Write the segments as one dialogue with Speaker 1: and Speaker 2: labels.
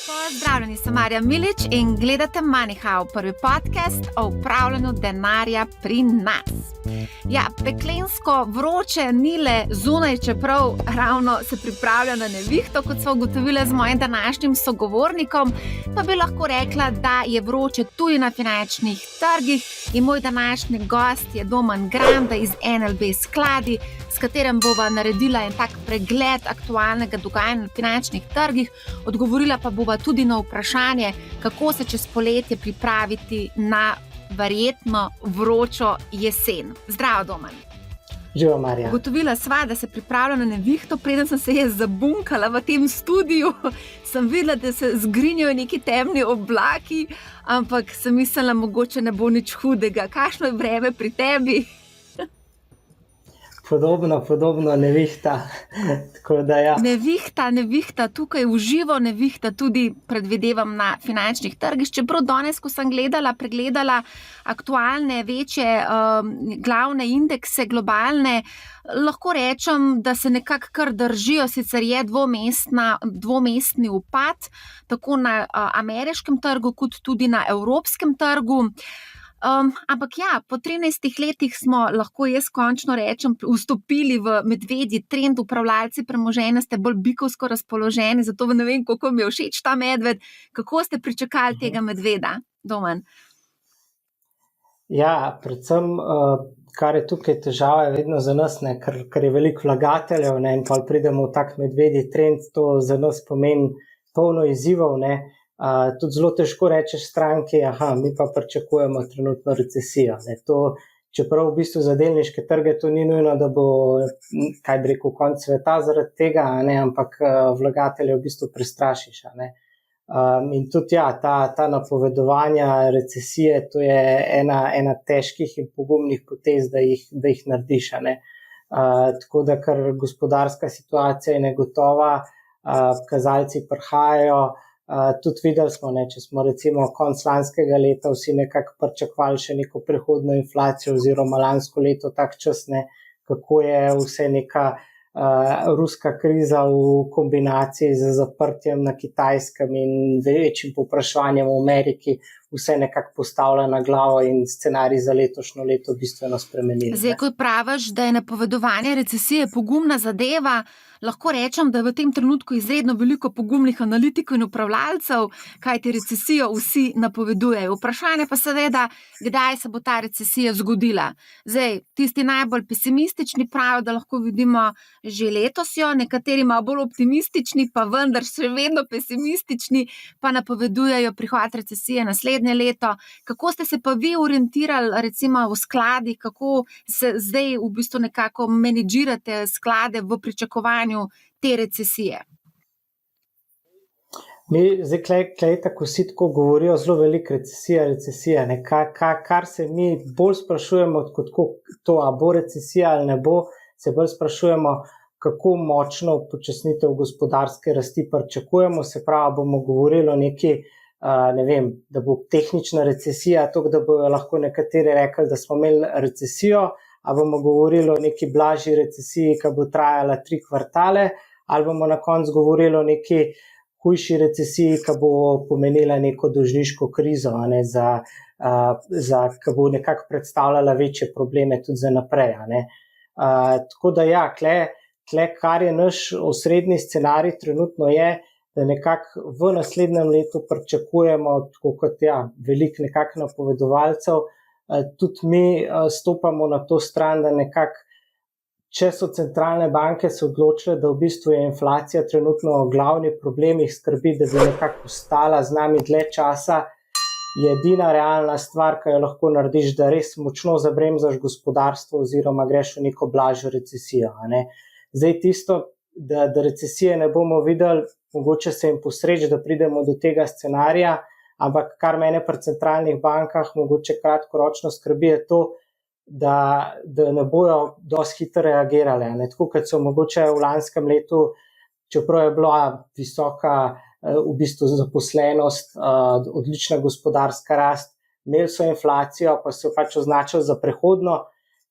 Speaker 1: Pozdravljeni, sem Marja Milič in gledate MoneyHow, prvi podcast o upravljanju denarja pri nas. Ja, peklensko vroče ni le zunaj, čeprav ravno se pripravlja na nevihto, kot so ugotovile z mojim današnjim sogovornikom, pa bi lahko rekla, da je vroče tudi na finančnih trgih in moj današnji gost je Domen Granda iz NLB Skladi, s katerim bova naredila en tak pregled aktualnega dogajanja na finančnih trgih, odgovorila pa bova tudi na vprašanje, kako se čez poletje pripraviti na verjetno vročo jesen. Zdravo, Domen.
Speaker 2: Živo, Marja.
Speaker 1: Ugotovila sva, da se pripravlja na nevihto, preden sem se jaz zabunkala v tem studiu. Sem videla, da se zgrinjajo neki temni oblaki, ampak sem mislila, mogoče ne bo nič hudega. Kakšno je vreme pri tebi?
Speaker 2: Podobno, nevihta. Tako da ja.
Speaker 1: Nevihta, tukaj v živo nevihta tudi predvidevam na finančnih trgih. Čeprav danes, ko sem pregledala aktualne, večje, glavne indekse, globalne, lahko rečem, da se nekako kar držijo, sicer je dvomestni upad, tako na ameriškem trgu, kot tudi na evropskem trgu. Ampak ja, po 13 letih smo, lahko jaz končno rečem, vstopili v medvedji trend. Upravljalci premoženja ste bolj bikovsko razpoloženi, zato ne vem, kako mi je všeč ta medved. Kako ste pričakali tega medveda, Domen?
Speaker 2: Ja, predvsem, kar je tukaj težava, je vedno za nas, ker je veliko vlagateljev, in pa pridemo v tak medvedji trend, to za nas pomeni polno izzivov, tudi zelo težko rečeš stranki, mi pa pričakujemo trenutno recesijo. Čeprav v bistvu za delniške trge to ni nujno, da bo, konec sveta zaradi tega, ampak vlagatelje v bistvu prestrašiš. In tudi ta napovedovanja recesije, to je ena težkih in pogumnih potez, da jih narediš. Tako da, ker gospodarska situacija je negotova, kazalci prihajajo. Tudi videli smo, če smo recimo konec lanskega leta vsi nekako pričakovali še neko prehodno inflacijo oziroma lansko leto tak čas, kako je vse neka ruska kriza v kombinaciji z zaprtjem na Kitajskem in večjim povpraševanjem v Ameriki vse nekako postavlja na glavo in scenarij za letošnjo leto bistveno spremenili.
Speaker 1: Zdaj, ko praviš, da je napovedovanje recesije pogumna zadeva, lahko rečem, da je v tem trenutku izredno veliko pogumnih analitikov in upravljalcev, kajti recesijo vsi napovedujejo. Vprašanje pa seveda, kdaj se bo ta recesija zgodila. Zdaj, tisti najbolj pesimistični pravijo, da lahko vidimo že letos jo, nekateri malo bolj optimistični, pa vendar še vedno pesimistični, pa napovedujejo prihod recesije naslednje leto. Kako ste se pa vi orientirali recimo v skladih, kako se zdaj v bistvu nekako menedžirate sklade v pričakovanju te recesije?
Speaker 2: Mi zdaj tako vsi tako govorijo zelo veliko recesija. Kar se mi bolj sprašujemo, kot to, a bo recesija ali ne bo, se bolj sprašujemo, kako močno upočasnitev gospodarske rasti pričakujemo. Se pravi, bomo govorili o neki, da bo tehnična recesija, tako da bojo lahko nekateri rekli, da smo imeli recesijo, a bomo govorili o neki blažji recesiji, ki bo trajala 3 kvartale, ali bomo na koncu govorili o neki hujši recesiji, ki bo pomenila neko dolžniško krizo, ki bo nekako predstavljala večje probleme tudi za naprej. Tako da ja, tle, kar je naš osrednji scenarij trenutno je, da nekako v naslednjem letu pričakujemo, tako kot veliko nekako napovedovalcev, tudi mi stopamo na to stran, da nekako, če so centralne banke se odločile, da v bistvu je inflacija trenutno glavni problem, jih skrbi, da bi nekako ostala z nami dlje časa, je edina realna stvar, ki jo lahko narediš, da res močno zabremzaš gospodarstvo oziroma greš v neko blažjo recesijo. Zdaj tisto, da recesije ne bomo videli, mogoče se jim posreči, da pridemo do tega scenarija, ampak kar mene pri centralnih bankah mogoče kratkoročno skrbi je to, da ne bojo dosti hitro reagirale. Tako kot so mogoče v lanskem letu, čeprav je bila visoka v bistvu zaposlenost, odlična gospodarska rast, imeli so inflacijo, pa so pač označili za prehodno,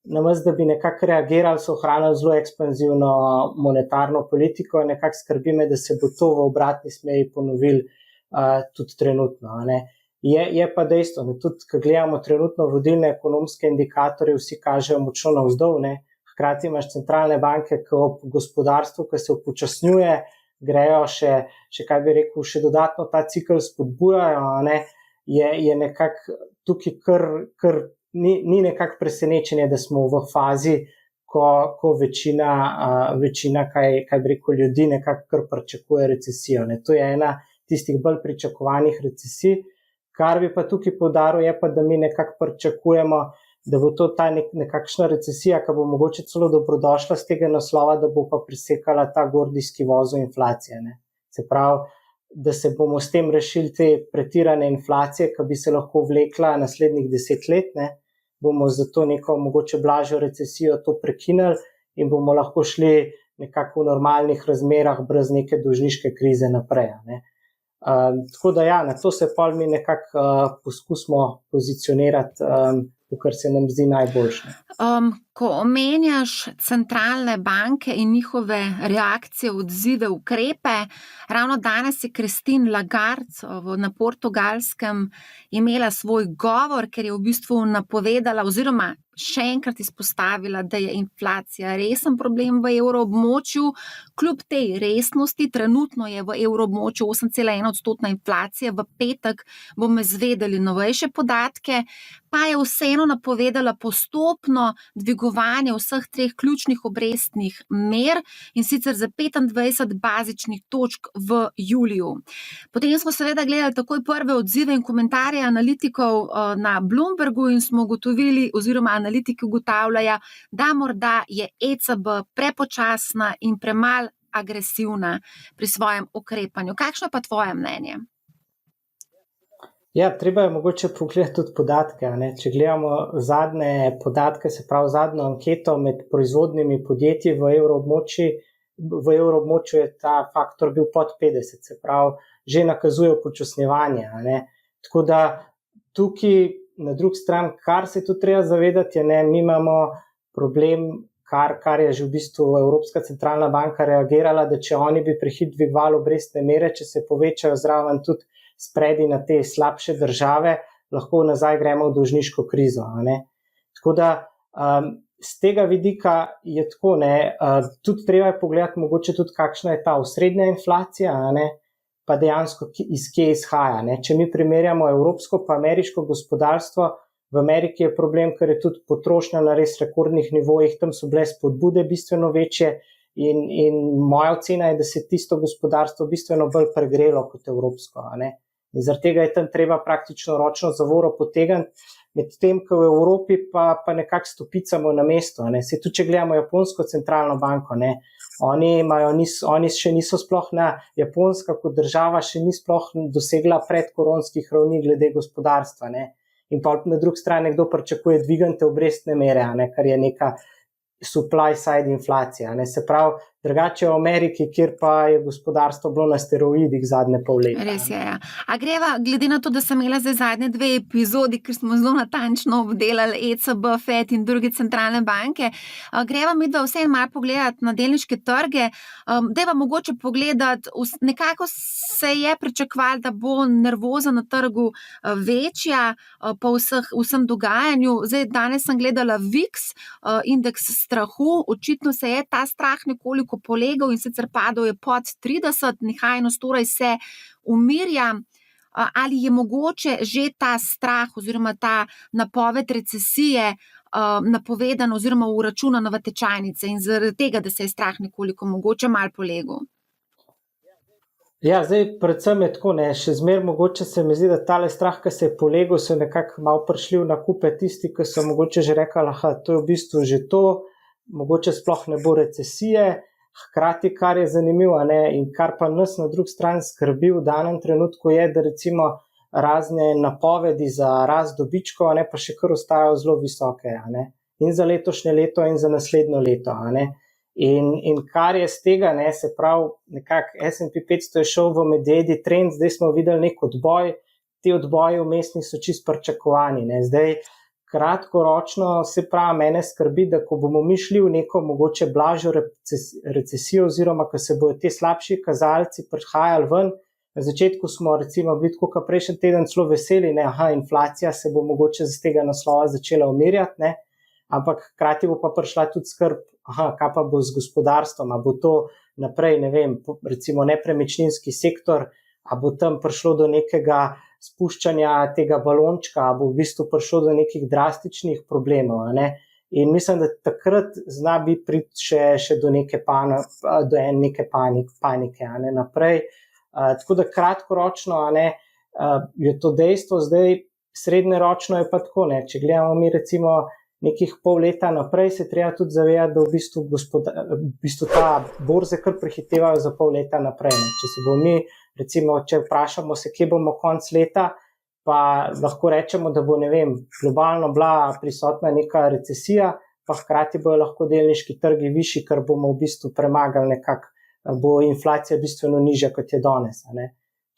Speaker 2: namesto da bi nekako reagirali, so ohranili zelo ekspanzivno monetarno politiko in nekako skrbi me, da se bo to v obratni smeri ponovil tudi trenutno. Je pa dejstvo, da tudi, ko gledamo trenutno vodilne ekonomske indikatorje, vsi kažejo močno navzdol, hkrati imaš centralne banke, ki ob gospodarstvu, ki se upočasnjuje, grejo še kaj bi rekel, še dodatno ta cikl spodbujajo, je nekako tukaj kar ni nekako presenečenje, da smo v fazi, ko večina kaj bi rekel, ljudi nekako kar pričakuje recesijo. To je ena tistih bolj pričakovanih recesij. Kar bi pa tukaj poudaril, je pa, da mi nekako pričakujemo, da bo to ta nekakšna recesija, ki bo mogoče celo dobrodošla z tega naslova, da bo pa presekala ta gordijski vozel inflacije. Se pravi, da se bomo s tem rešili te pretirane inflacije, ki bi se lahko vlekla naslednjih 10 let, bomo za to neko mogoče blažjo recesijo to prekinili in bomo lahko šli nekako v normalnih razmerah brez neke dolžniške krize naprej. Tako da na to se pol mi nekako poskusimo pozicionirati, kar se nam zdi najboljše.
Speaker 1: Ko omenjaš centralne banke in njihove reakcije, odzive, ukrepe, ravno danes je Christine Lagarde na Portugalskem imela svoj govor, ker je v bistvu napovedala oziroma še enkrat izpostavila, da je inflacija resen problem v evroobmočju. Kljub tej resnosti, trenutno je v evroobmočju 8,1% inflacija, v petek bomo izvedeli novejše podatke, pa je vseeno napovedala postopno dvigovanje vseh treh ključnih obrestnih mer in sicer za 25 bazičnih točk v juliju. Potem smo seveda gledali takoj prve odzive in komentarje analitikov na Bloombergu in smo ugotovili, oziroma analitiki ugotavljajo, da morda je ECB prepočasna in premalo agresivna pri svojem ukrepanju. Kakšno je pa tvoje mnenje?
Speaker 2: Treba je mogoče pogledati tudi podatke. Če gledamo zadnje podatke, se pravi zadnjo anketo med proizvodnimi podjetji v evroobmočju je ta faktor bil pod 50, se pravi, že nakazuje upočasnjevanje. Tako da tukaj na drugi strani, kar se tudi treba zavedati, mi imamo problem, kar je že v bistvu Evropska centralna banka reagirala, da če oni bi prehitro dvigovali obrestne mere, če se povečajo zraven tudi spredi na te slabše države, lahko nazaj gremo v dolžniško krizo. Tako da z tega vidika je tako, tudi treba je pogledati mogoče tudi kakšna je ta osrednja inflacija, pa dejansko iz kje izhaja. Če mi primerjamo evropsko pa ameriško gospodarstvo, v Ameriki je problem, ker je tudi potrošnja na res rekordnih nivojih, tam so bile spodbude bistveno večje in moja ocena je, da se tisto gospodarstvo bistveno bolj pregrelo kot evropsko. In zaradi tega je tam treba praktično ročno zavoro potegniti, medtem ko v Evropi pa nekako stopicamo na mesto. Se tudi, če gledamo Japonsko centralno banko, oni še niso sploh Japonska kot država še ni sploh dosegla predkoronskih ravni glede gospodarstva. In pa na drugi strani nekdo pričakuje dvigante obrestne mere, kar je neka supply side inflacija. Se pravi, drugače v Ameriki, kjer pa je gospodarstvo bilo na steroidih zadnje pol leta.
Speaker 1: Res je, ja. A greva, glede na to, da sem imela zdaj zadnje 2 epizodi, ker smo zelo natančno obdelali ECB, FED in druge centralne banke, greva mi da vseeno malo pogledati na delniške trge, dajva mogoče pogledati, nekako se je pričakovalo, da bo nervoza na trgu večja po vsem dogajanju. Zdaj, danes sem gledala VIX, indeks strahu, očitno se je ta strah nekoliko polegal in sicer padel je pod 30, nehajno torej se umirja. Ali je mogoče že ta strah oziroma ta napoved recesije napovedan oziroma uračunan v tečajnice in zaradi tega, da se je strah nekoliko mogoče malo polegal?
Speaker 2: Zdaj predvsem je tako, še zmer mogoče se mi zdi, da tale strah, ki se je polegal, so nekako malo prišli v nakupe tisti, ki so mogoče že rekli, to je v bistvu že to, mogoče sploh ne bo recesije, hkrati kar je zanimivo, in kar pa nas na drugi strani skrbi v danem trenutku je, da recimo razne napovedi za rast dobičkov, pa še kar ostajajo zelo visoke, in za letošnje leto in za naslednjo leto, In kar je z tega, se pravi, nekako S&P 500 je šel v medvedi trend, zdaj smo videli nek odboj, ti odboji vmesni so čisto pričakovani. Zdaj, kratkoročno se pravi, mene skrbi, da ko bomo mi šli v neko mogoče blažjo recesijo oziroma ko se bodo te slabši kazalci prihajali ven, Na začetku smo recimo bili tako kot prejšnji teden celo veseli, ne, inflacija se bo mogoče z tega naslova začela umirjati, ne, ampak hkrati bo pa prišla tudi skrb, kaj pa bo z gospodarstvom, a bo to naprej, ne vem, recimo nepremičninski sektor, a bo tam prišlo do nekega spuščanja tega balončka, a bo v bistvu prišlo do nekih drastičnih problemov, ne. In mislim, da takrat zna biti priti še do neke panike, a ne, naprej. Tako da kratkoročno, a ne, je to dejstvo, zdaj srednjeročno je pa tako, ne, če gledamo mi recimo nekih pol leta naprej, se treba tudi zavedati, da v bistvu ta borze kar prehitevajo za pol leta naprej, ne. Če se bomo mi, recimo, če vprašamo se, kje bomo konc leta, pa lahko rečemo, da bo, ne vem, globalno bila prisotna neka recesija, pa hkrati bojo lahko delniški trgi višji, ker bomo v bistvu premagali nekako, bo inflacija bistveno nižja, kot je danes, a ne.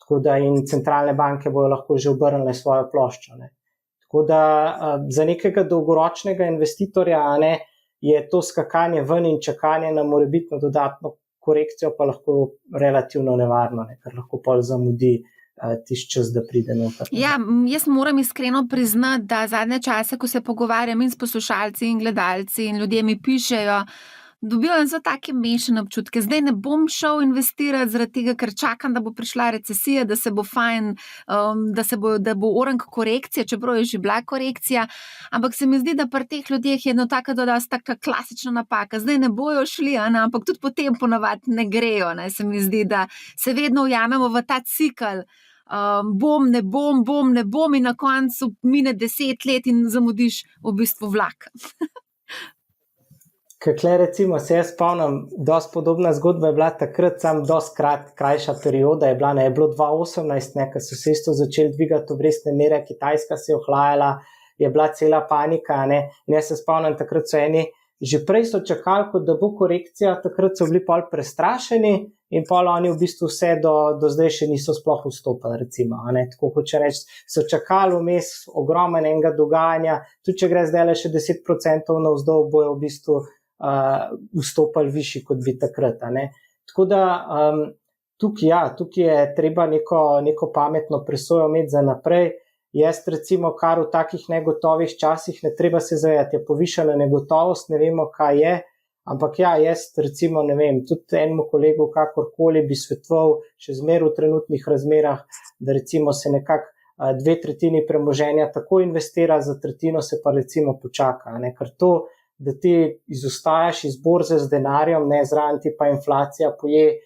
Speaker 2: Tako da in centralne banke bojo lahko že obrnile svojo ploščo, ne. Tako da za nekega dolgoročnega investitorja, a ne, je to skakanje ven in čakanje na morebitno dodatno korekcijo pa lahko relativno nevarno, ne, ker lahko pol zamudi tisti čas, da pride noter.
Speaker 1: Ja, jaz moram iskreno priznati, da zadnje čase, ko se pogovarjam in s poslušalci in gledalci in ljudje mi pišejo, dobivam zelo take mešane občutke. Zdaj ne bom šel investirati zaradi tega, ker čakam, da bo prišla recesija, da se bo fajn, da bo orenk korekcija, čeprav je že bila korekcija, ampak se mi zdi, da pri teh ljudeh je taka klasična napaka. Zdaj ne bojo šli, ne, ampak tudi potem ponavadi ne grejo, ne. Se mi zdi, da se vedno ujamemo v ta cikel, bom, ne bom in na koncu mine 10 let in zamudiš v bistvu vlak.
Speaker 2: Kakle recimo, se jaz spomnim, dosti podobna zgodba je bila takrat, sam dosti krajša perioda je bila, ne, je bilo 2018, ne, ko so se isto začeli dvigati obrestne mere, Kitajska se je ohlajala, je bila cela panika, ne, in jaz se spomnim, takrat so eni, že prej so čakali, kot da bo korekcija, takrat so bili pol prestrašeni in pol oni v bistvu vse do zdaj še niso sploh vstopili, recimo, a ne, tako hoče reči, so čakali vmes ogromen enega dogajanja, tudi če gre zdaj le še 10% navzdol, bojo v bistvu vstopali višji, kot bi takrat, a ne. Tako da tukaj je treba neko pametno presojo imeti za naprej. Jaz recimo, kar v takih negotovih časih, ne treba se zavedati, je povišana negotovost, ne vemo, kaj je, ampak ja, jaz recimo, ne vem, tudi enemu kolegu kakorkoli bi svetoval še zmeraj v trenutnih razmerah, da recimo se nekako 2/3 premoženja tako investira, za 1/3 se pa recimo počaka, ne, ker to, da ti izostajaš iz borze z denarjem, ne, zraven ti pa inflacija poje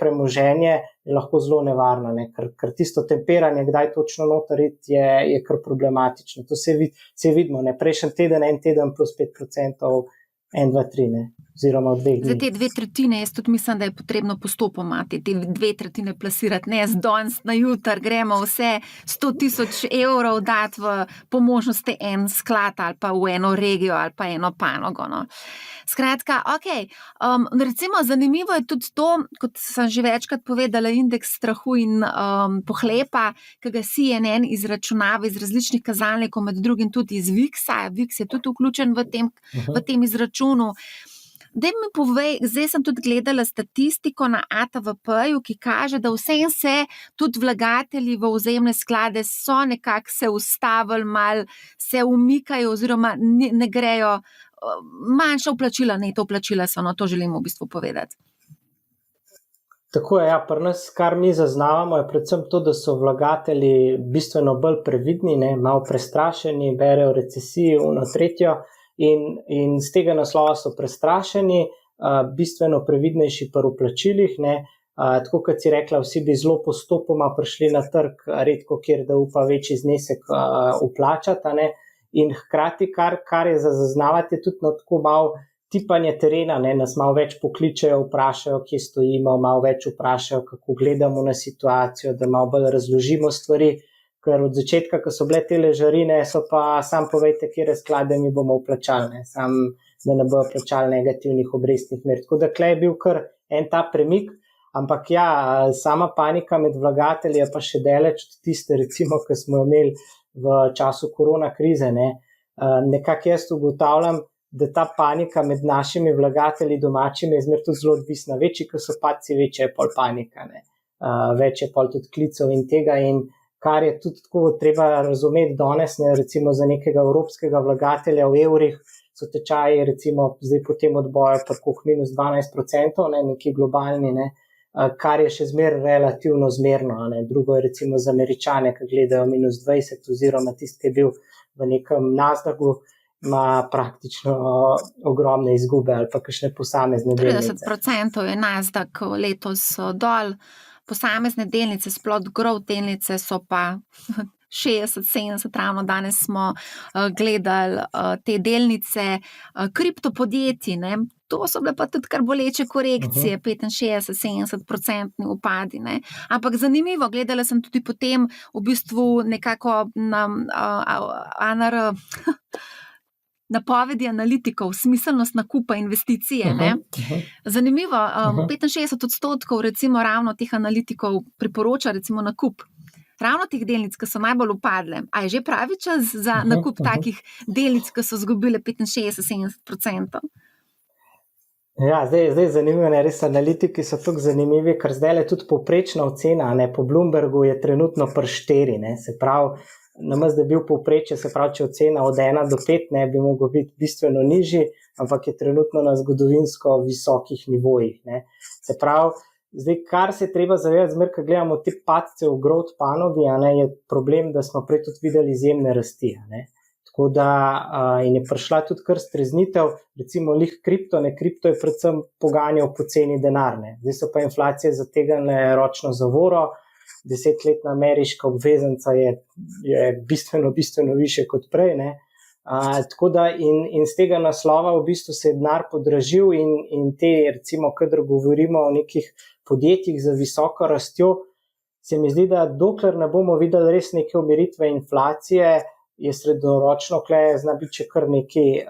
Speaker 2: premoženje, je lahko zelo nevarno, ne, ker tisto temperanje, kdaj točno noter iti, je kar problematično. To se vidimo, ne, prejšnji teden, en teden plus 5%, 1, 2, 3, ne, oziroma v 2 dni.
Speaker 1: Za te 2/3 jaz tudi mislim, da je potrebno postopoma te 2/3 plasirati, ne z danes na jutri, gremo vse 100 000 evrov dati po možnosti en sklad ali pa v eno regijo ali pa eno panogo, no. Skratka, okej, recimo zanimivo je tudi to, kot sem že večkrat povedala, indeks strahu in pohlepa, ki ga CNN izračunava iz različnih kazalnikov, med drugim tudi iz VIX-a. VIX je tudi vključen v tem izračunu. Daj mi povej, zdaj sem tudi gledala statistiko na ATVP-ju, ki kaže, da vsem se tudi vlagatelji v vzajemne sklade so nekako se ustavili, malo se umikajo oziroma ne grejo, manjša vplačila, neto vplačila so, no, to želim v bistvu povedati.
Speaker 2: Tako je, ja, pri nas, kar mi zaznavamo, je predvsem to, da so vlagatelji bistveno bolj previdni, ne, malo prestrašeni, berejo recesiji, tretjo, in z tega naslova so prestrašeni, bistveno previdnejši pri vplačilih, ne, tako kot si rekla, vsi bi zelo postopoma prišli na trg, redko kjer da upa večji znesek vplačati, ne, in hkrati, kar je za zaznavati, je tudi tako malo tipanje terena, ne, nas malo več pokličejo, vprašajo, kje stojimo, malo več vprašajo, kako gledamo na situacijo, da malo bolj razložimo stvari, ker od začetka, ko so bile tele žarine, so pa sam povejte, kje sklade mi bomo vplačali, ne, sam, da ne bojo plačali negativnih obrestnih mer. Tako da klej je bil kar en ta premik, ampak ja, sama panika med vlagatelji je pa še daleč od tiste, recimo, ki smo imeli v času korona krize, ne. Nekako jaz ugotavljam, da ta panika med našimi vlagatelji domačimi je zmer tudi zelo odvisna. Večji, ko so padci, večja je pol panika, ne. več je pol tudi klicev in tega, in kar je tudi tako treba razumeti danes, ne, recimo za nekega evropskega vlagatelja v evrih so tečaji recimo zdaj po tem odboju preko minus 12%, ne, neki globalni, ne, kar je še zmeraj relativno zmerno, ne. Drugo je recimo za Američane, ki gledajo minus 20 oziroma tisti, ki je bil v nekem Nasdaqu, ima praktično ogromne izgube ali pa kakšne posamezne delnice.
Speaker 1: 30% je Nasdaq letos dol, posamezne delnice, sploh growth delnice so pa 60-70, ravno danes smo gledali te delnice kriptopodjetij, ne. To so bile pa tudi kar boleče korekcije, 65-70% upadi, ne. Ampak zanimivo, gledala sem tudi potem v bistvu nekako na ANR napovedi analitikov, smiselnost nakupa investicije, ne. Zanimivo, 65% recimo ravno teh analitikov priporoča recimo nakup. Ravno teh delnic, ki so najbolj upadle. A je že pravi čas za nakup takih delnic, ki so zgubile 65-70%?
Speaker 2: Ja, zdaj zanimivo, ne, res analitiki so tako zanimivi, ker zdaj je tudi povprečna ocena, ne, po Bloombergu je trenutno pri 4, ne, se pravi, namesto da je bil povprečje, se pravi, če ocena od 1 do 5, ne, bi mogel biti bistveno nižji, ampak je trenutno na zgodovinsko visokih nivojih, ne. Se pravi, zdaj, kar se treba zavedati, zmer, ko gledamo te padce v growth panogi, a ne, je problem, da smo prej tudi videli izjemne rasti, a ne. Tako da in je prišla tudi kar streznitev, recimo kripto je predvsem poganjal poceni denar, ne. Zdaj so pa inflacije zategnile ročno zavoro, 10-letna ameriška obveznica je bistveno više kot prej, ne. Tako da in z tega naslova v bistvu se je denar podražil in te, recimo, kadar govorimo o nekih podjetjih za visoko rastjo, se mi zdi, da dokler ne bomo videli res neke umiritve inflacije, je srednjeročno zna biti še kar nekaj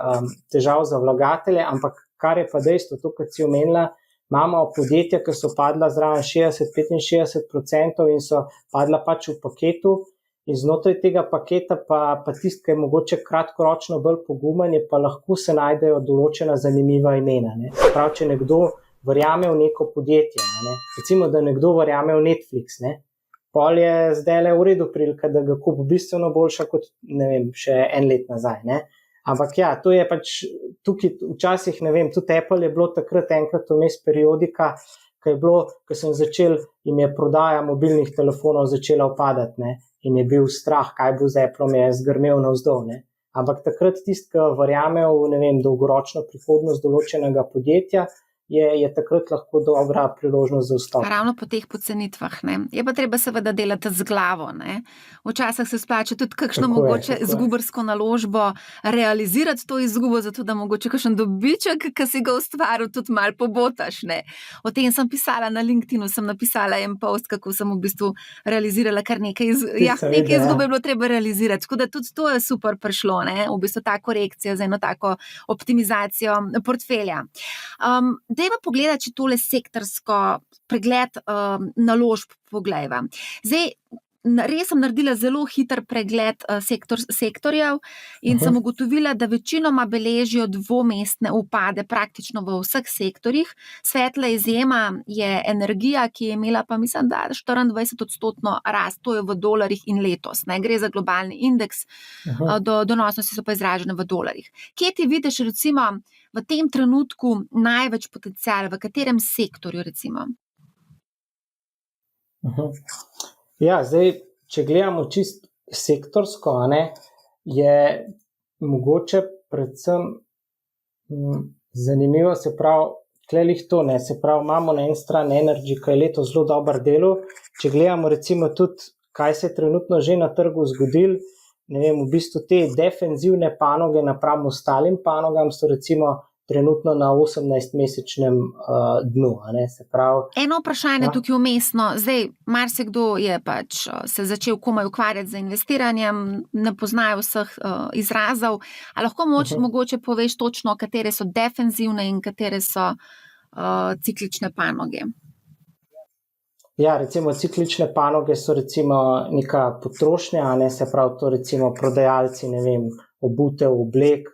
Speaker 2: težav za vlagatelje, ampak kar je pa dejstvo, to, kar si omenila, imamo podjetja, ki so padla zraven 60-65% in so padla pač v paketu, in znotraj tega paketa pa tisti, ki je mogoče kratkoročno bolj pogumen, je pa lahko se najdejo določena zanimiva imena, ne. Prav, če nekdo verjame v neko podjetje, ne, recimo, da nekdo verjame v Netflix, ne, pol je zdajle v redu prilika, da ga kupi bistveno boljša kot, ne vem, še 1 let nazaj, ne. Ampak ja, to je pač tukaj včasih, ne vem, tudi Apple je bilo takrat enkrat vmes periodika, ko sem začel, jim je prodaja mobilnih telefonov začela upadati, ne, in je bil strah, kaj bo z Appleom, je zgrmel navzdol, ne. Ampak takrat tisti, ki verjame v, ne vem, dolgoročno prihodnost določenega podjetja, je takrat lahko dobra priložnost za vstop.
Speaker 1: Ravno po teh pocenitvah, ne. Je pa treba seveda delati z glavo, ne. Včasih se splača tudi kakšno mogoče izgubarsko naložbo realizirati to izgubo, zato da mogoče kakšen dobiček, ki si ga ustvaril, tudi malo pobotaš, ne. O tem sem pisala na LinkedInu, sem napisala en post, kako sem v bistvu realizirala kar nekaj izgube je bilo treba realizirati. Tako da tudi to je super prišlo, ne. V bistvu ta korekcija za eno tako optimizacijo portfelja. Dajva pogledati, če tole sektorsko pregled naložb poglejva. Zdaj, res sem naredila zelo hiter pregled sektorjev in sem ugotovila, da večinoma beležijo dvomestne upade praktično v vseh sektorjih. Svetla izjema je energija, ki je imela pa mislim, da 24% rast, to je v dolarjih in letos, ne, gre za globalni indeks, donosnosti so pa izražene v dolarjih. Kje ti vidiš recimo v tem trenutku največ potenciala, v katerem sektorju recimo?
Speaker 2: Ja, zdaj, če gledamo čisto sektorsko, a ne, je mogoče predvsem zanimivo, se pravi, tlelih to, ne, se pravi, imamo na eni strani Energy, ki je letos zelo dober delal, če gledamo recimo tudi, kaj se je trenutno že na trgu zgodil, ne vem, v bistvu te defenzivne panoge napram ostalim panogam so recimo trenutno na 18-mesečnem dnu, a ne, se pravi.
Speaker 1: Eno vprašanje tukaj vmesno, zdaj, marsikdo je pač se začel komaj ukvarjati z investiranjem, ne poznajo vseh izrazov, a lahko mogoče poveš točno, katere so defenzivne in katere so ciklične panoge?
Speaker 2: Ja, recimo ciklične panoge so recimo neka potrošnja, a ne, se pravi to recimo prodajalci, ne vem, obutev, oblek,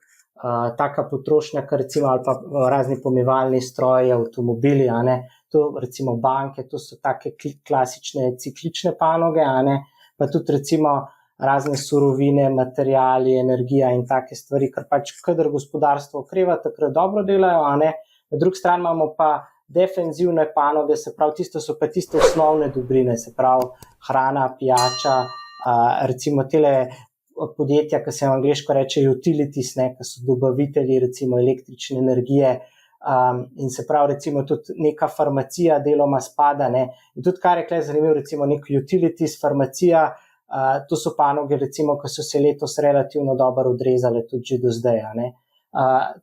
Speaker 2: taka potrošnja, kar recimo ali pa razni pomivalni stroji, avtomobili, a ne, to recimo banke, to so take klasične ciklične panoge, a ne, pa tudi recimo razne surovine, materiali, energija in take stvari, ker pač kadar gospodarstvo okreva, takrat dobro delajo, a ne. Na drugi strani imamo pa defenzivne panoge, se pravi, so pa tiste osnovne dobrine, se pravi hrana, pijača, recimo tele podjetja, ki se v angleško reče utilities, ne, ki so dobavitelji recimo električne energije, in se pravi recimo tudi neka farmacija deloma spada, ne, in tudi kar je zanimivo, recimo nek utilities, farmacija, to so panoge recimo, ki so se letos relativno dobro odrezale tudi že do zdaj, ne.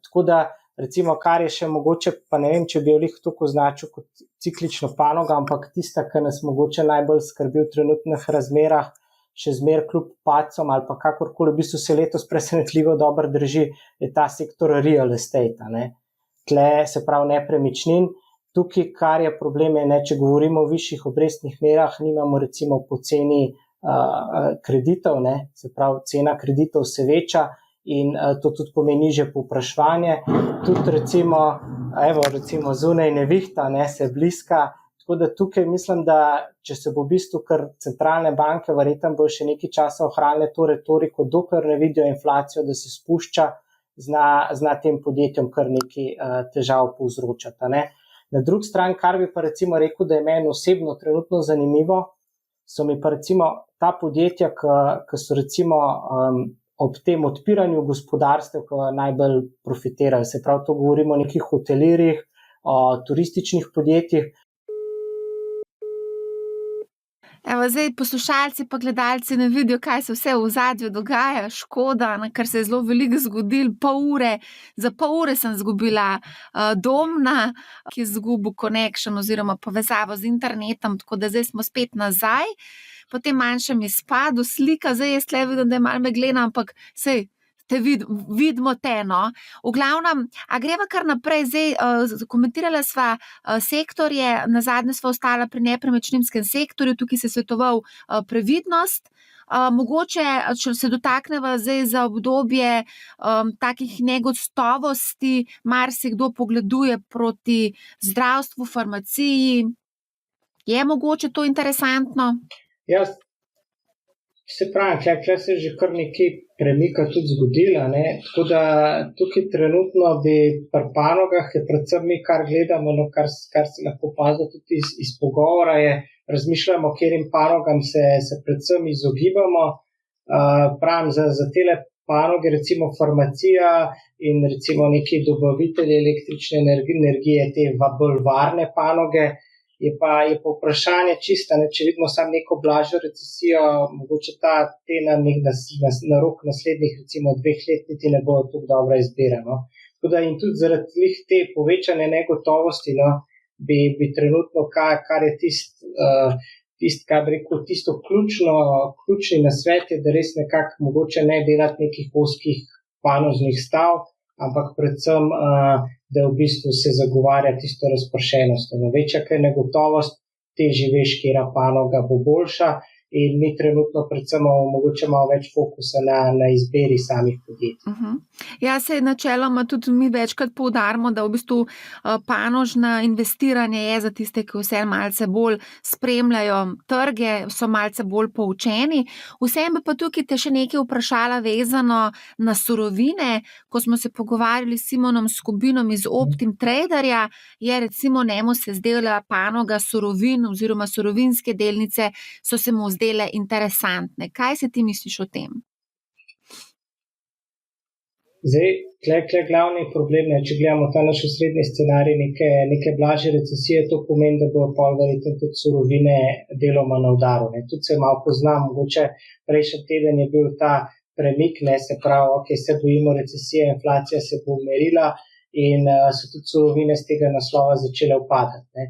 Speaker 2: Tako da recimo, kar je še mogoče, pa ne vem, če bi jo lih tako označil kot ciklično panoga, ampak tista, ki nas mogoče najbolj skrbi v trenutnih razmerah, še zmer kljub padcom ali pa kakorkoli, v bistvu se letos presenetljivo dobro drži, je ta sektor real estate, ne. Tle se pravi nepremičnin. Tukaj, kar je problem, je, ne, če govorimo o višjih obrestnih merah, nimamo recimo poceni kreditov, ne, se pravi cena kreditov se veča in to tudi pomeni nižje povpraševanje. Tudi recimo zunaj nevihta, ne, se bliska. Tako da tukaj mislim, da če se bo v bistvu, ker centralne banke verjetno bo še nekaj časa ohranile to retoriko, dokler ne vidijo inflacijo, da se spušča, zna tem podjetjem kar nekaj težav povzročati, ne. Na drugi strani, kar bi pa recimo rekel, da je meni osebno trenutno zanimivo, so mi pa recimo ta podjetja, ki so recimo ob tem odpiranju gospodarstev, ki najbolj profitirajo. Se pravi, to govorimo o nekih hotelirjih, o turističnih podjetjih.
Speaker 1: Evo, zdaj poslušalci pa gledalci ne vidijo, kaj se vse v ozadju dogaja, škoda, ker se je zelo veliko zgodilo, za pol ure sem izgubila Domna, ki je izgubil connection oziroma povezavo z internetom, tako da zdaj smo spet nazaj, po tem manjšem izpadu slika, zdaj jaz tle vidim, da je malo meglena, ampak sej, te vidimo te, no. V glavnem, a greva kar naprej, zdaj komentirala sva sektorje, nazadnje sva ostala pri nepremičninskem sektorju, tukaj se svetoval previdnost, mogoče, če se dotakneva zdaj za obdobje takih negotovosti, marsikdo pogleduje proti zdravstvu, farmaciji, je mogoče to interesantno?
Speaker 2: Ja, se pravi, tle se že kar nekaj premika tudi zgodila, ne, tako da tukaj trenutno bi pri panogah je predvsem mi, kar gledamo, no, kar se lahko opazi tudi iz pogovora, je razmišljamo, katerim panogam se predvsem izogibamo, pravim, za tele panoge, recimo farmacija in recimo neki dobavitelji električne energije, te bolj varne panoge, je pa vprašanje čista, ne, če vidimo samo neko blažjo recesijo, mogoče te na rok naslednjih recimo 2 let niti ne bo tako dobra izbira, no. Tako da in tudi zaradi te povečane negotovosti, no, bi trenutno, kar je tisto ključni nasvet je, da res nekako mogoče ne delati nekih ozkih panoznih stav, ampak predvsem, da v bistvu se zagovarja tisto razpršenost. No, večja, ker je negotovost, težje veš, katera panoga bo boljša, in mi trenutno predvsem mogoče malo več fokusa na izbiri samih podjetij.
Speaker 1: Ja, se načeloma tudi mi večkrat poudarimo, da v bistvu panožna investiranje je za tiste, ki vse malce bolj spremljajo trge, so malce bolj poučeni. Vsem bi pa tukaj te še nekaj vprašala vezano na surovine, ko smo se pogovarjali s Simonom Skubinom iz Optim Traderja, je recimo njemu se zdela panoga surovin oziroma surovinske delnice so se mu zdele interesantne. Kaj se ti misliš o tem?
Speaker 2: Zdaj, tle glavni problem je, če gledamo ta naš osrednji scenarij neke blažje recesije, to pomeni, da bo pol verjetno tudi surovine deloma na udaru. Tudi se malo poznam, mogoče prejšnji teden je bil ta premik, ne, se pravi, ok, se bojimo recesije, inflacija se bo umirila in so tudi surovine z tega naslova začele upadati, ne.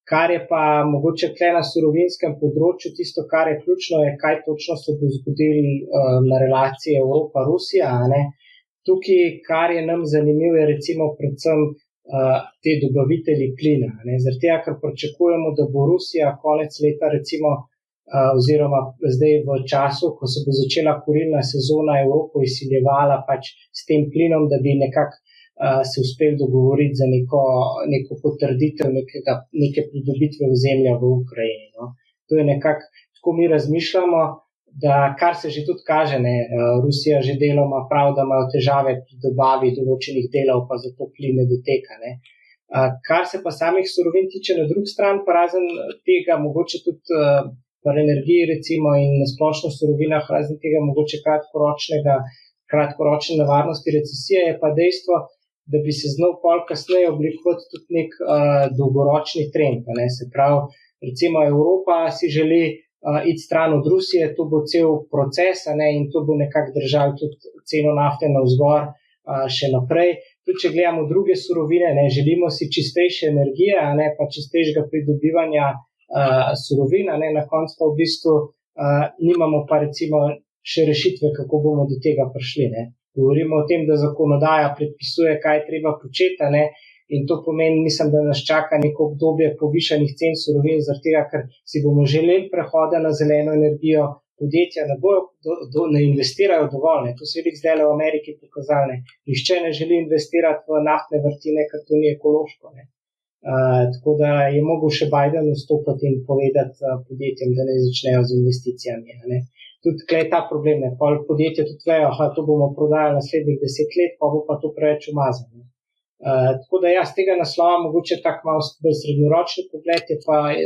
Speaker 2: Kar je pa mogoče tle na surovinskem področju, tisto, kar je ključno, je, kaj točno se bo zgodilo na relaciji Evropa-Rusija, ne. Tukaj, kar je nam zanimivo, je recimo predvsem te dobavitelji plina, ne. Zaradi tega, ker pričakujemo, da bo Rusija konec leta recimo oziroma zdaj v času, ko se bo začela kurilna sezona, Evropo izsiljevala pač s tem plinom, da bi nekako se uspeli dogovoriti za neko potrditev neke pridobitve ozemlja v Ukrajini. No. To je nekako, tako mi razmišljamo, da kar se že tudi kaže, Rusija že deloma pravi, da imajo težave pri dobavi določenih delov, pa zato plin ne doteka. Ne. Kar se pa samih surovin tiče na drugi strani, pa razen tega mogoče tudi pri energiji recimo in na splošno surovinah, razen tega mogoče kratkoročne nevarnosti recesije, je pa dejstvo, da bi se znal pol kasneje oblikovati tudi nek dolgoročni trend. Ne. Se pravi, recimo Evropa si želi iti stran od Rusije, to bo cel proces, in to bo nekako držalo tudi ceno nafte navzgor še naprej. Tudi če gledamo druge surovine, želimo si čistejše energije, pa čistejšega pridobivanja surovin, na koncu pa v bistvu nimamo pa recimo še rešitve, kako bomo do tega prišli. Ne. Govorimo o tem, da zakonodaja predpisuje, kaj je treba početi, in to pomeni, mislim, da nas čaka neko obdobje povišanih cen surovin, zaradi tega, ker si bomo želeli prehoda na zeleno energijo, podjetja ne investirajo dovolj. Ne. To se je zdaj v Ameriki pokazalo. Nihče ne želi investirati v naftne vrtine, ker to ni ekološko. Ne. Tako da je mogel še Biden vstopiti in povedati podjetjem, da ne začnejo z investicijami. Ne. Tudi tukaj je ta problem. Podjetje tudi vejo, to bomo prodajali naslednjih 10 let, pa bo pa to preveč umazano. Tako da z tega naslova mogoče tak malo bolj srednjeročni pogled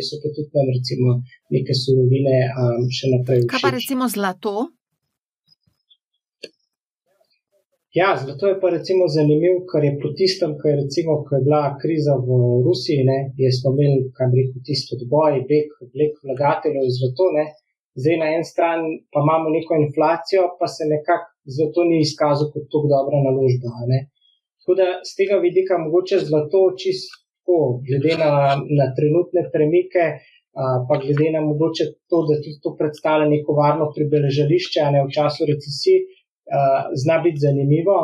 Speaker 2: so pa tudi tam recimo neke surovine še naprej všeč.
Speaker 1: Kaj pa recimo zlato?
Speaker 2: Zlato je pa recimo zanimiv, ker je po tistem, ko je bila kriza v Rusiji, smo imeli, tisto odboj, beg vlagateljev v zlato, zdaj na en stran pa imamo neko inflacijo, pa se nekako zlato ni izkazal kot tako dobra naložba. Tako da z tega vidika mogoče zlato čisto glede na trenutne premike, pa glede na mogoče to, da tudi to predstavlja neko varno pribeležališče, v času recesij, zna biti zanimivo,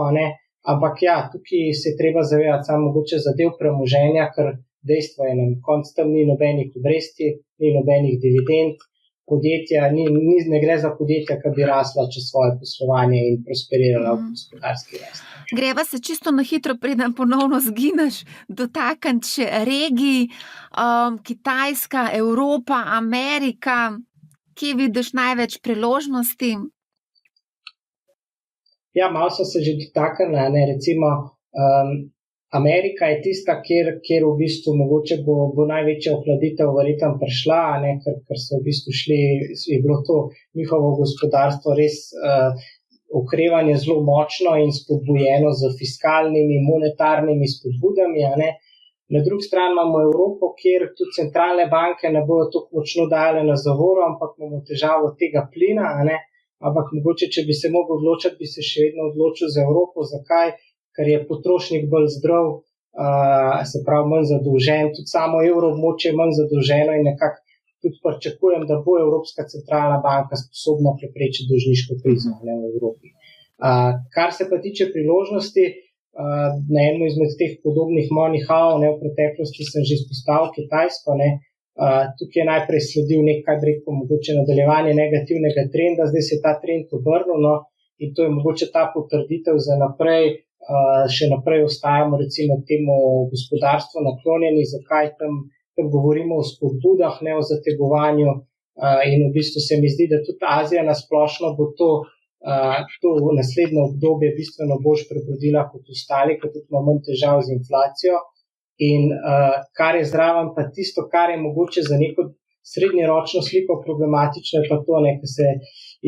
Speaker 2: ampak tukaj se treba zavedati samo mogoče za del premoženja, ker dejstvo je, na koncu tam ni nobenih obresti, ni nobenih dividend, podjetja, ne gre za podjetja, ki bi rasla čez svoje poslovanje in prosperirala v gospodarski rast.
Speaker 1: Greva se čisto na hitro, preden ponovno zgineš, dotakniti še regij, Kitajska, Evropa, Amerika, kje vidiš največ priložnosti?
Speaker 2: Malo so se že dotaknili, recimo Amerika je tista, kjer v bistvu mogoče bo največja ohladitev verjetno prišla, ker so v bistvu je bilo to njihovo gospodarstvo res okrevanje zelo močno in spodbujeno z fiskalnimi, monetarnimi spodbudami. Na drugi strani imamo Evropo, kjer tudi centralne banke ne bodo tako močno dajale na zavoro, ampak imamo težavo tega plina. Ampak mogoče, če bi se mogel odločiti, bi se še vedno odločil za Evropo. Zakaj? Ker je potrošnik bolj zdrav, se pravi manj zadolžen, tudi samo evroobmočje je manj zadolženo in nekako tudi pričakujem, da bo Evropska centralna banka sposobna preprečiti dolžniško krizo v Evropi. Kar se pa tiče priložnosti, na enem izmed teh podobnih money-how, v preteklosti sem že izpostavil Kitajsko, tukaj je najprej sledil mogoče nadaljevanje negativnega trenda, zdaj se je ta trend obrnil, in to je mogoče ta potrditev za naprej, še naprej ostajamo recimo temu gospodarstvu naklonjeni, zakaj tam govorimo o spodbudah, ne o zategovanju, in v bistvu se mi zdi, da tudi Azija nasplošno bo to naslednje obdobje bistveno bolj prebrodila kot ostali, ker tudi ima manj težav z inflacijo. In kar je zraven pa tisto, kar je mogoče za neko srednjeročno sliko problematično, je pa to, ker se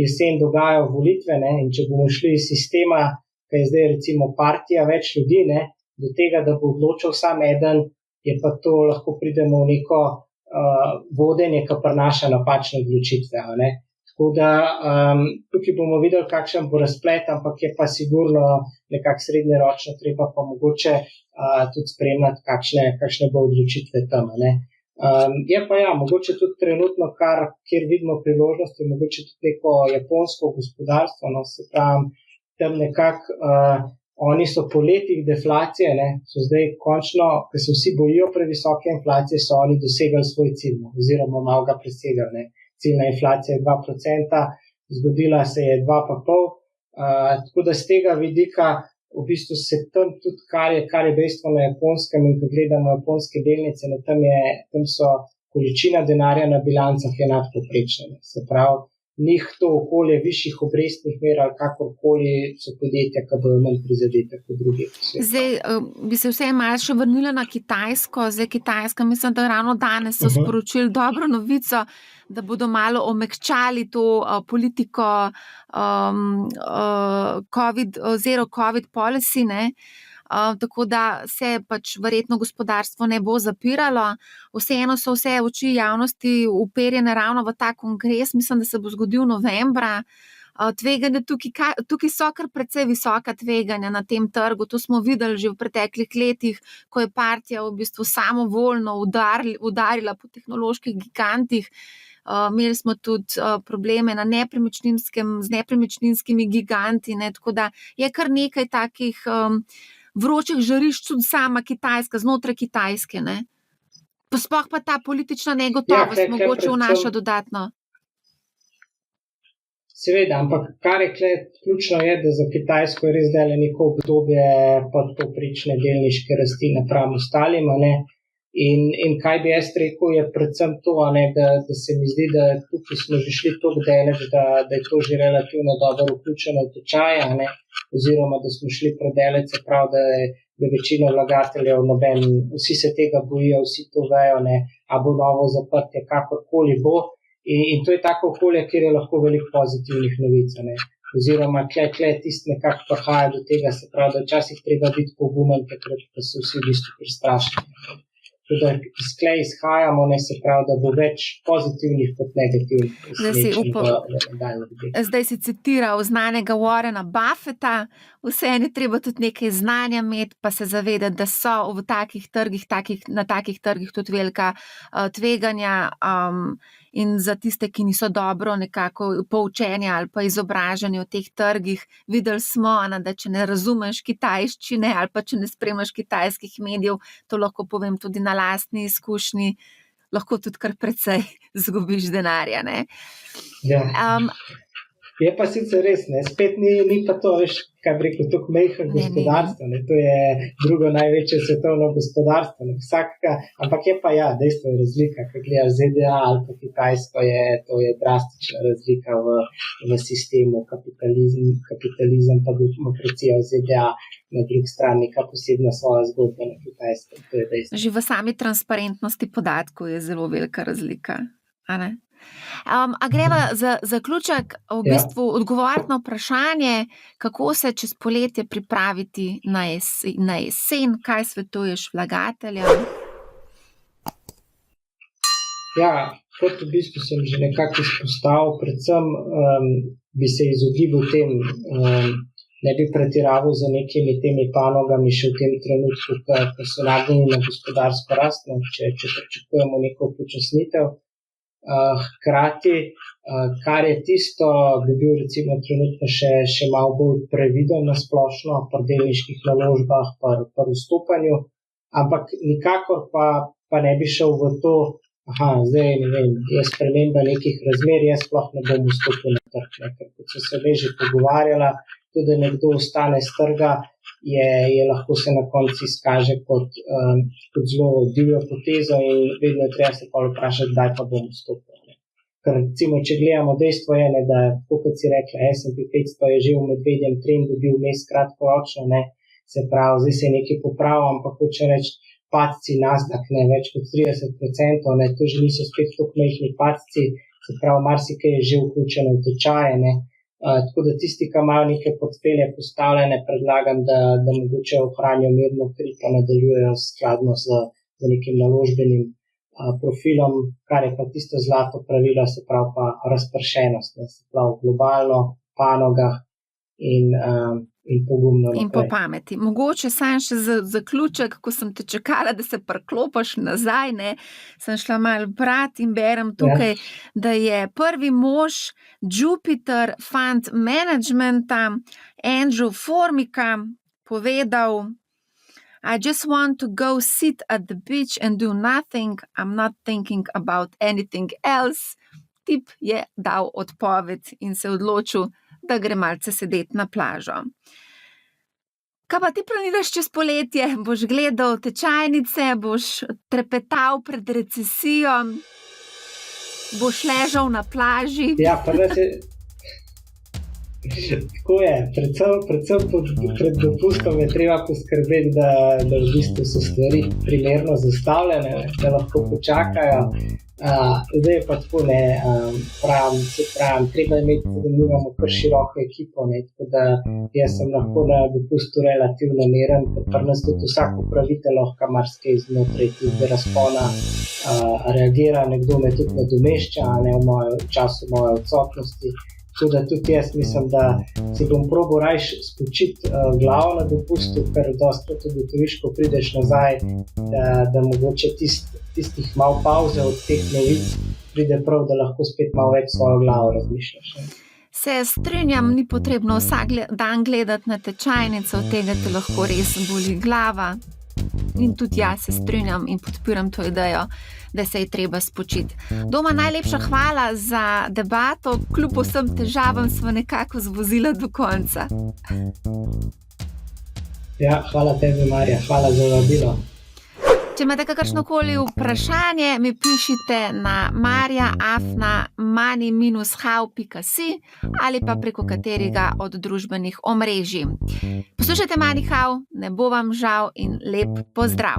Speaker 2: jesen dogajajo volitve, in če bomo šli iz sistema, ki je zdaj recimo partija več ljudi, do tega, da bo odločil sam eden, je pa to lahko pridemo v neko vodenje, ki prinaša napačne odločitve. Tako da tukaj bomo videli, kakšen bo razplet, ampak je pa sigurno nekako srednjeročno treba pa mogoče tudi spremljati, kakšne bo odločitve tam. Je pa mogoče tudi trenutno, kjer vidimo priložnosti, mogoče tudi neko japonsko gospodarstvo, se pravi, tam nekako oni so po letih deflacije, so zdaj končno, ker se vsi bojijo previsoke inflacije, so oni dosegli svoj cilj, oziroma malo ga presegali. Ciljna inflacija je 2%, zgodila se je 2,5%, tako da z tega vidika v bistvu se tam tudi, kar je dejstvo na Japonskem, in ko gledamo japonske delnice, tam so količina denarja na bilancah je nadpovprečna. Se pravi, njih to okolje višjih obrestnih mer ali kakorkoli so podjetja, ki bojo manj prizadeta kot drugi.
Speaker 1: Zdaj, bi se vse malo še vrnila na Kitajsko. Zdaj, Kitajska, mislim, da ravno danes so sporočili dobro novico, da bodo malo omekčali to politiko zero COVID policy, ne? Tako da se pač verjetno gospodarstvo ne bo zapiralo. Vseeno so vse oči javnosti uperjene ravno v ta kongres, mislim, da se bo zgodil novembra. Tveganja tukaj so kar precej visoka tveganja na tem trgu. To smo videli že v preteklih letih, ko je partija v bistvu samovoljno udarila po tehnoloških gigantih. Imeli smo tudi probleme z nepremičninskimi giganti, ne? Tako da je kar nekaj takih vročih žarišč tudi sama Kitajska, znotraj Kitajske, ne? Sploh pa ta politična negotovost mogoče vnaša dodatno.
Speaker 2: Seveda, ampak kar je ključno je, da za Kitajsko je res zdaj neko obdobje podpovprečne delniške rasti napram ostalima, ne? In kaj bi jaz rekel, je predvsem to, ne, da se mi zdi, da tukaj smo že šli toliko daleč, da je to že relativno dobro vključeno v tečaj, ne, oziroma da smo šli predaleč, se pravi, da je večina vlagateljev, vsi se tega bojijo, vsi to vejo, ne, a bo novo zaprtje, kakorkoli bo. In to je tako okolje, kjer je lahko veliko pozitivnih novic, ne. Oziroma, kle tisti nekako prihaja do tega, se pravi, da včasih treba biti pogumen, takrat pa so vsi v bistvu prestrašeni. Tudi izklej izhajamo, ne, se pravi, da bo več pozitivnih kot negativnih.
Speaker 1: Zdaj si citiral znanega Warrena Buffetta, vseeno je treba tudi nekaj znanja imeti, pa se zavedati, da so v takih trgih, na takih trgih tudi velika tveganja, in za tiste, ki niso dobro nekako poučeni ali pa izobraženi o teh trgih. Videli smo, da če ne razumeš kitajščine ali pa če ne spremljaš kitajskih medijev, to lahko povem tudi na lastni izkušnji, lahko tudi kar precej zgubiš denarja, ne?
Speaker 2: Ja. Je pa sicer res, ne, spet ni pa to, veš, kaj bi rekel, tako majhno gospodarstvo, ne, to je drugo največje svetovno gospodarstvo, ne, ampak je pa dejstvo je razlika, kaj gledaš ZDA ali pa Kitajsko, to je drastična razlika v sistemu kapitalizem pa demokracija v ZDA, na drugi strani neka posebna svoja zgodba na Kitajsko, to je dejstvo.
Speaker 1: Že v sami transparentnosti podatkov je zelo velika razlika, a ne? A greva za zaključek v bistvu odgovoriti na vprašanje, kako se čez poletje pripraviti na jesen, kaj svetuješ vlagateljem?
Speaker 2: Kot v bistvu sem že nekako izpostavil, predvsem bi se izogibal tem, ne bi pretiraval za nekimi temi panogami še v tem trenutku, ko so nagnjeni na gospodarsko rast, če pričakujemo neko upočasnitev. Hkrati, kar je tisto, bi bil recimo trenutno še malo bolj previden na splošno pri delniških naložbah, pri vstopanju, ampak nikakor pa ne bi šel v to, zdaj ne vem, je sprememba nekih razmer, jaz sploh ne bom vstopil na trg, ker kot so se že pogovarjala, tudi da nekdo ostane z trga, je lahko se na koncu izkaže kot zelo divja poteza in vedno je treba se pa vprašati, kdaj pa bom vstopil. Ker recimo, če gledamo, dejstvo je, ne, da kot si rekla, S&P 500 je že v medvedjem trendu bil vmes kratkoročno, ne, se pravi, zdaj se je nekaj popravil, ampak hoče reči, padci Nasdaq, ne, več kot 30%, ne, to že niso spet tako majhni padci, se pravi, marsikaj je že vključeno v tečaje, ne. Tako da tisti, ki imajo neke portfelje postavljene, predlagam, da mogoče ohranijo mirno kri, pa nadaljujejo skladno z nekim naložbenim profilom, kar je pa tisto zlato pravilo, se pravi pa razpršenost, se pravi globalno, panogah in pogumno naprej.
Speaker 1: In po pameti. Mogoče sam še za zaključek, ko sem te čakala, da se priklopiš nazaj, ne, sem šla malo brati in berem tukaj, da je prvi mož Jupiter Fund Managementa, Andrew Formika, povedal: I just want to go sit at the beach and do nothing. I'm not thinking about anything else. Tip je dal odpoved in se odločil, da gre malce sedeti na plažo. Kaj pa ti planiraš čez poletje? Boš gledal tečajnice, boš trepetal pred recesijo, boš ležal na plaži?
Speaker 2: Ja, pa res je. Tako je, predvsem pred dopustom je treba poskrbeti, da v bistvu so stvari primerno zastavljene, da lahko počakajo. Zdaj je pa tako, pravim, treba imeti, da imamo kar široko ekipo, tako da jaz sem lahko na dopustu relativno miren, ker pri nas tudi vsak upravitelj lahko marsikaj znotraj tega razpona reagira, nekdo me tudi nadomešča, v času moje odsotnosti. Tako da tudi jaz mislim, da si bom probal rajš spočiti glavo na dopustu, ker dostakrat ugotoviš, ko prideš nazaj, da mogoče tistih malo pauze od teh novic pride prav, da lahko spet malo več svojo glavo razmišljaš.
Speaker 1: Se strinjam, ni potrebno vsak dan gledati na tečajnico, od tega te lahko res boli glava. In tudi jaz se strinjam in podpiram to idejo, da se je treba spočiti. Doma, najlepša hvala za debato, kljub vsem težavam smo nekako zvozila do konca.
Speaker 2: Ja, hvala tebi, Marja, hvala za vabilo.
Speaker 1: Če imate kakršnokoli vprašanje, mi pišite na marja@money-how.si ali pa preko katerega od družbenih omrežij. Poslušajte Money How, ne bo vam žal in lep pozdrav!